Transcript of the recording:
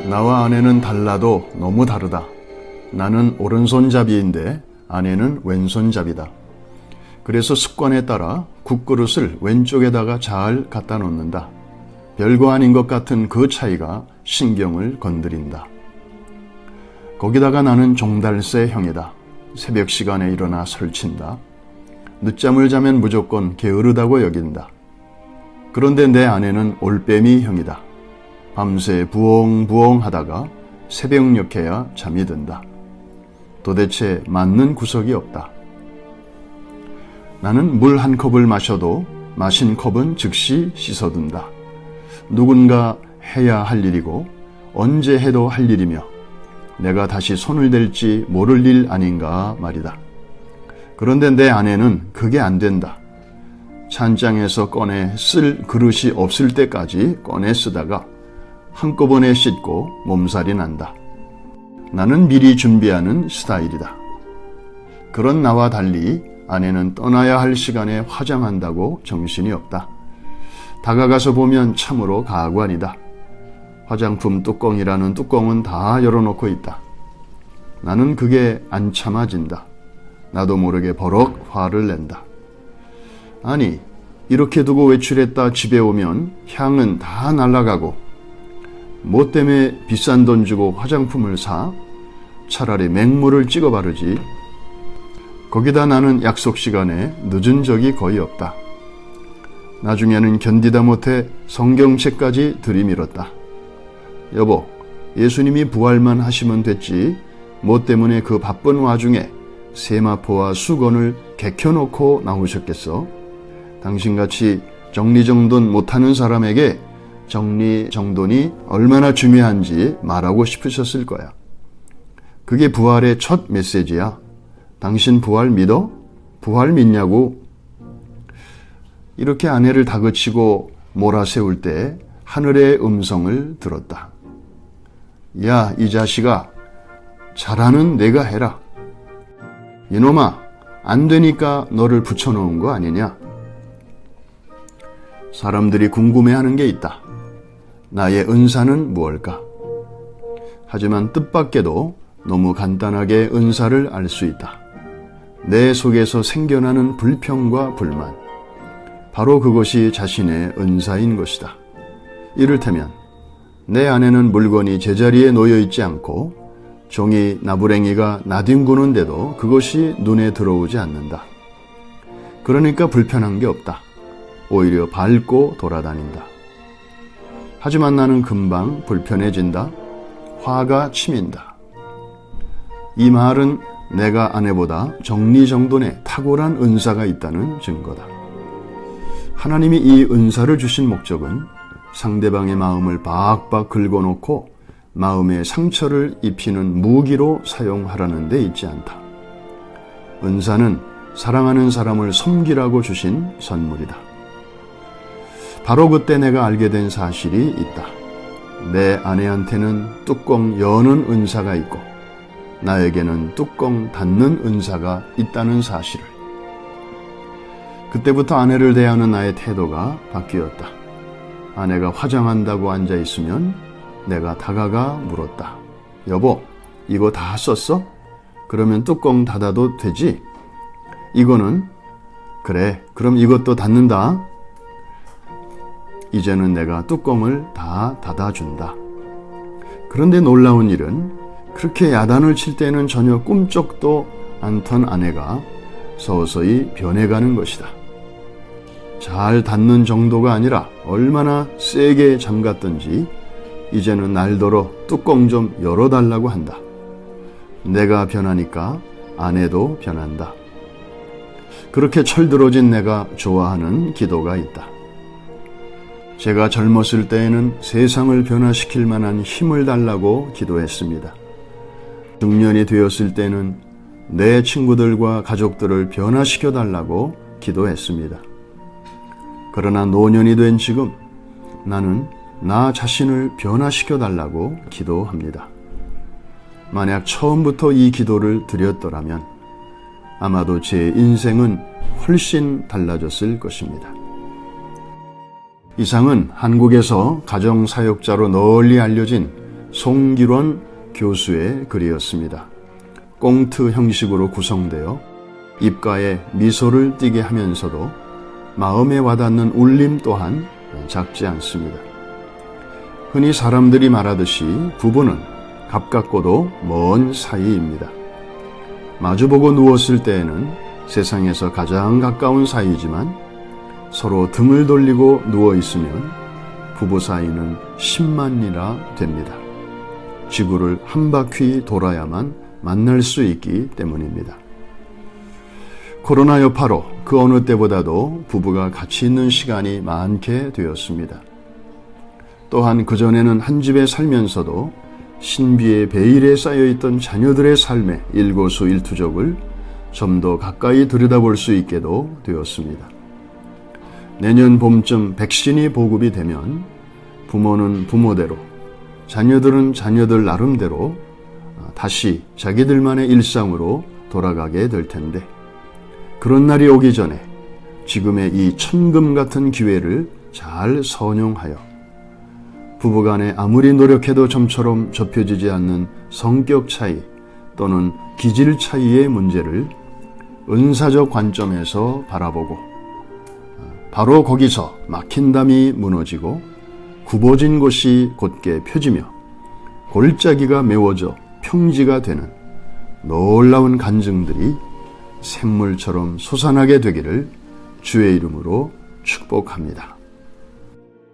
나와 아내는 달라도 너무 다르다. 나는 오른손잡이인데 아내는 왼손잡이다. 그래서 습관에 따라 국그릇을 왼쪽에다가 잘 갖다 놓는다. 별거 아닌 것 같은 그 차이가 신경을 건드린다. 거기다가 나는 종달새 형이다. 새벽 시간에 일어나 설친다. 늦잠을 자면 무조건 게으르다고 여긴다. 그런데 내 아내는 올빼미 형이다. 밤새 부엉부엉 하다가 새벽녘에야 잠이 든다. 도대체 맞는 구석이 없다. 나는 물 한 컵을 마셔도 마신 컵은 즉시 씻어둔다. 누군가 해야 할 일이고 언제 해도 할 일이며 내가 다시 손을 댈지 모를 일 아닌가 말이다. 그런데 내 아내는 그게 안 된다. 찬장에서 꺼내 쓸 그릇이 없을 때까지 꺼내 쓰다가 한꺼번에 씻고 몸살이 난다. 나는 미리 준비하는 스타일이다. 그런 나와 달리 아내는 떠나야 할 시간에 화장한다고 정신이 없다. 다가가서 보면 참으로 가관이다. 화장품 뚜껑이라는 뚜껑은 다 열어놓고 있다. 나는 그게 안 참아진다. 나도 모르게 버럭 화를 낸다. 아니, 이렇게 두고 외출했다 집에 오면 향은 다 날아가고 뭐 때문에 비싼 돈 주고 화장품을 사? 차라리 맹물을 찍어 바르지. 거기다 나는 약속 시간에 늦은 적이 거의 없다. 나중에는 견디다 못해 성경책까지 들이밀었다. 여보, 예수님이 부활만 하시면 됐지 뭐 때문에 그 바쁜 와중에 세마포와 수건을 개켜놓고 나오셨겠어? 당신같이 정리정돈 못하는 사람에게 정리정돈이 얼마나 중요한지 말하고 싶으셨을 거야. 그게 부활의 첫 메시지야. 당신 부활 믿어? 부활 믿냐고? 이렇게 아내를 다그치고 몰아세울 때 하늘의 음성을 들었다. 야, 이 자식아, 잘하는 내가 해라. 이놈아, 안 되니까 너를 붙여놓은 거 아니냐? 사람들이 궁금해하는 게 있다. 나의 은사는 무엇일까? 하지만 뜻밖에도 너무 간단하게 은사를 알 수 있다. 내 속에서 생겨나는 불평과 불만. 바로 그것이 자신의 은사인 것이다. 이를테면 내 안에는 물건이 제자리에 놓여있지 않고 종이 나부랭이가 나뒹구는데도 그것이 눈에 들어오지 않는다. 그러니까 불편한 게 없다. 오히려 밟고 돌아다닌다. 하지만 나는 금방 불편해진다. 화가 치민다. 이 말은 내가 아내보다 정리정돈에 탁월한 은사가 있다는 증거다. 하나님이 이 은사를 주신 목적은 상대방의 마음을 박박 긁어놓고 마음에 상처를 입히는 무기로 사용하라는 데 있지 않다. 은사는 사랑하는 사람을 섬기라고 주신 선물이다. 바로 그때 내가 알게 된 사실이 있다. 내 아내한테는 뚜껑 여는 은사가 있고 나에게는 뚜껑 닫는 은사가 있다는 사실을. 그때부터 아내를 대하는 나의 태도가 바뀌었다. 아내가 화장한다고 앉아있으면 내가 다가가 물었다. 여보, 이거 다 썼어? 그러면 뚜껑 닫아도 되지? 이거는? 그래, 그럼 이것도 닫는다. 이제는 내가 뚜껑을 다 닫아준다. 그런데 놀라운 일은 그렇게 야단을 칠 때는 전혀 꿈쩍도 않던 아내가 서서히 변해가는 것이다. 잘 닫는 정도가 아니라 얼마나 세게 잠갔던지 이제는 날더러 뚜껑 좀 열어달라고 한다. 내가 변하니까 아내도 변한다. 그렇게 철들어진 내가 좋아하는 기도가 있다. 제가 젊었을 때에는 세상을 변화시킬 만한 힘을 달라고 기도했습니다. 중년이 되었을 때는 내 친구들과 가족들을 변화시켜 달라고 기도했습니다. 그러나 노년이 된 지금 나는 나 자신을 변화시켜 달라고 기도합니다. 만약 처음부터 이 기도를 드렸더라면 아마도 제 인생은 훨씬 달라졌을 것입니다. 이상은 한국에서 가정사역자로 널리 알려진 송길원 교수의 글이었습니다. 꽁트 형식으로 구성되어 입가에 미소를 띠게 하면서도 마음에 와닿는 울림 또한 작지 않습니다. 흔히 사람들이 말하듯이 부부는 가깝고도 먼 사이입니다. 마주보고 누웠을 때에는 세상에서 가장 가까운 사이지만 서로 등을 돌리고 누워있으면 부부 사이는 10만리라 됩니다. 지구를 한 바퀴 돌아야만 만날 수 있기 때문입니다. 코로나 여파로 그 어느 때보다도 부부가 같이 있는 시간이 많게 되었습니다. 또한 그전에는 한 집에 살면서도 신비의 베일에 쌓여있던 자녀들의 삶의 일거수일투족을 좀 더 가까이 들여다볼 수 있게도 되었습니다. 내년 봄쯤 백신이 보급이 되면 부모는 부모대로, 자녀들은 자녀들 나름대로 다시 자기들만의 일상으로 돌아가게 될 텐데, 그런 날이 오기 전에 지금의 이 천금 같은 기회를 잘 선용하여 부부간에 아무리 노력해도 좀처럼 좁혀지지 않는 성격 차이 또는 기질 차이의 문제를 은사적 관점에서 바라보고 바로 거기서 막힌 담이 무너지고 굽어진 곳이 곧게 펴지며 골짜기가 메워져 평지가 되는 놀라운 간증들이 샘물처럼 솟아나게 되기를 주의 이름으로 축복합니다.